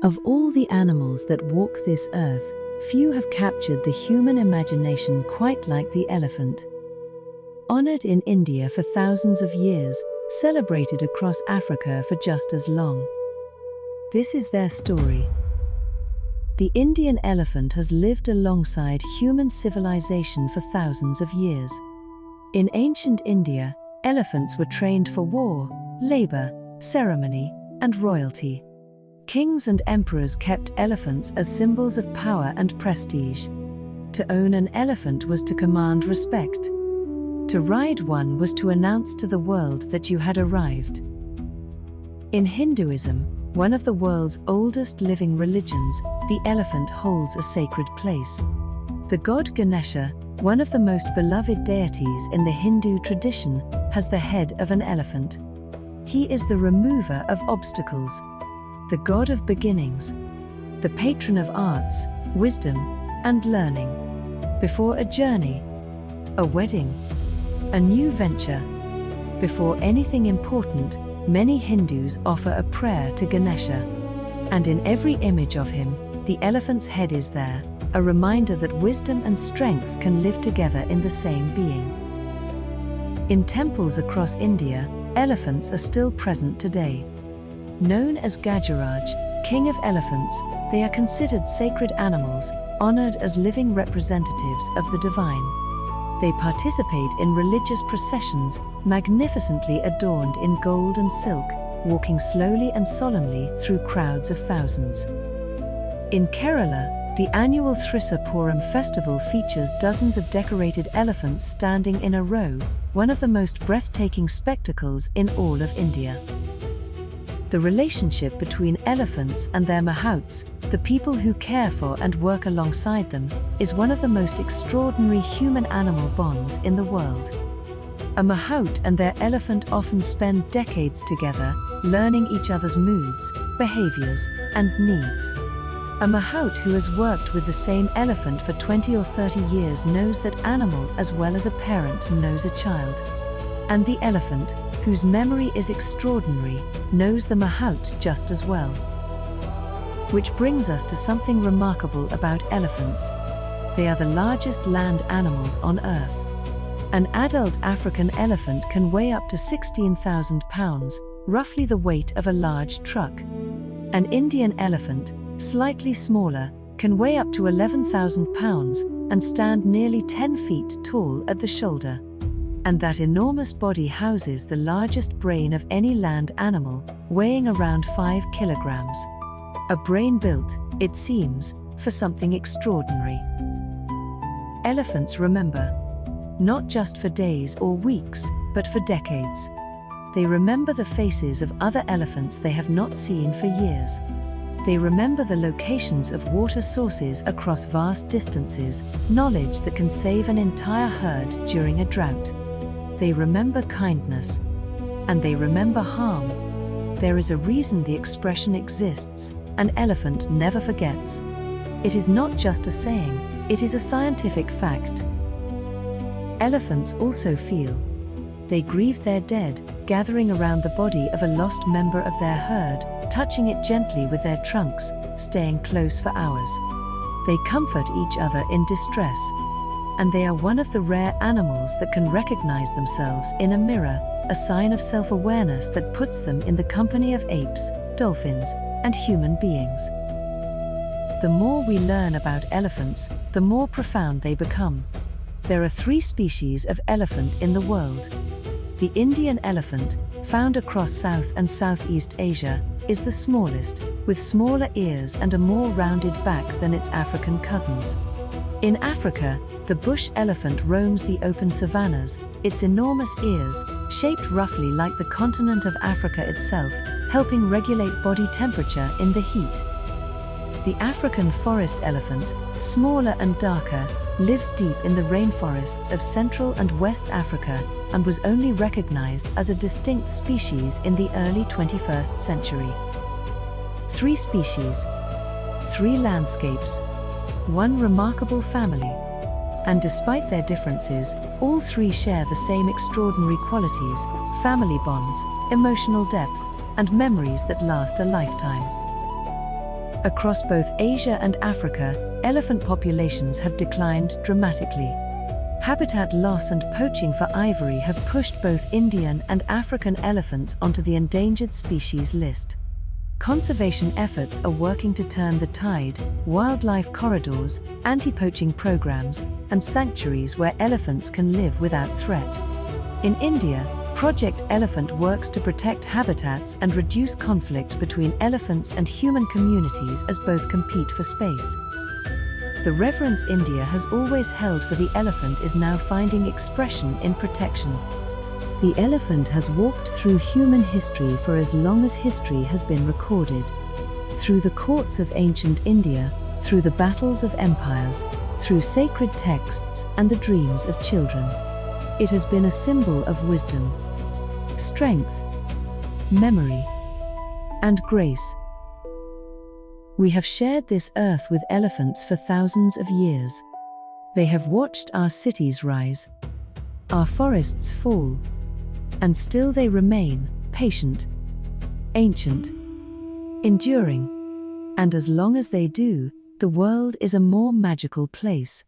Of all the animals that walk this earth, few have captured the human imagination quite like the elephant. Honored in India for thousands of years, celebrated across Africa for just as long. This is their story. The Indian elephant has lived alongside human civilization for thousands of years. In ancient India, elephants were trained for war, labor, ceremony, and royalty. Kings and emperors kept elephants as symbols of power and prestige. To own an elephant was to command respect. To ride one was to announce to the world that you had arrived. In Hinduism, one of the world's oldest living religions, the elephant holds a sacred place. The god Ganesha, one of the most beloved deities in the Hindu tradition, has the head of an elephant. He is the remover of obstacles, the god of beginnings, the patron of arts, wisdom, and learning. Before a journey, a wedding, a new venture, before anything important, many Hindus offer a prayer to Ganesha. And in every image of him, the elephant's head is there, a reminder that wisdom and strength can live together in the same being. In temples across India, elephants are still present today. Known as Gajraj, king of elephants, they are considered sacred animals, honored as living representatives of the divine. They participate in religious processions, magnificently adorned in gold and silk, walking slowly and solemnly through crowds of thousands. In Kerala, the annual Thrissappuram festival features dozens of decorated elephants standing in a row, one of the most breathtaking spectacles in all of India. The relationship between elephants and their mahouts, the people who care for and work alongside them, is one of the most extraordinary human-animal bonds in the world. A mahout and their elephant often spend decades together, learning each other's moods, behaviors, and needs. A mahout who has worked with the same elephant for 20 or 30 years knows that animal as well as a parent knows a child. And the elephant, whose memory is extraordinary, knows the mahout just as well. Which brings us to something remarkable about elephants. They are the largest land animals on Earth. An adult African elephant can weigh up to 16,000 pounds, roughly the weight of a large truck. An Indian elephant, slightly smaller, can weigh up to 11,000 pounds and stand nearly 10 feet tall at the shoulder. And that enormous body houses the largest brain of any land animal, weighing around 5 kilograms. A brain built, it seems, for something extraordinary. Elephants remember. Not just for days or weeks, but for decades. They remember the faces of other elephants they have not seen for years. They remember the locations of water sources across vast distances, knowledge that can save an entire herd during a drought. They remember kindness. And they remember harm. There is a reason the expression exists: an elephant never forgets. It is not just a saying, it is a scientific fact. Elephants also feel. They grieve their dead, gathering around the body of a lost member of their herd, touching it gently with their trunks, staying close for hours. They comfort each other in distress. And they are one of the rare animals that can recognize themselves in a mirror, a sign of self-awareness that puts them in the company of apes, dolphins, and human beings. The more we learn about elephants, the more profound they become. There are 3 species of elephant in the world. The Indian elephant, found across South and Southeast Asia, is the smallest, with smaller ears and a more rounded back than its African cousins. In Africa, the bush elephant roams the open savannas, its enormous ears, shaped roughly like the continent of Africa itself, helping regulate body temperature in the heat. The African forest elephant, smaller and darker, lives deep in the rainforests of Central and West Africa and was only recognized as a distinct species in the early 21st century. 3 species, 3 landscapes, 1 remarkable family. And despite their differences, all 3 share the same extraordinary qualities: family bonds, emotional depth, and memories that last a lifetime. Across both Asia and Africa, elephant populations have declined dramatically. Habitat loss and poaching for ivory have pushed both Indian and African elephants onto the endangered species list. Conservation efforts are working to turn the tide, wildlife corridors, anti-poaching programs, and sanctuaries where elephants can live without threat. In India, Project Elephant works to protect habitats and reduce conflict between elephants and human communities as both compete for space. The reverence India has always held for the elephant is now finding expression in protection. The elephant has walked through human history for as long as history has been recorded. Through the courts of ancient India, through the battles of empires, through sacred texts and the dreams of children. It has been a symbol of wisdom, strength, memory, and grace. We have shared this earth with elephants for thousands of years. They have watched our cities rise, our forests fall, and still they remain patient, ancient, enduring. And as long as they do, the world is a more magical place.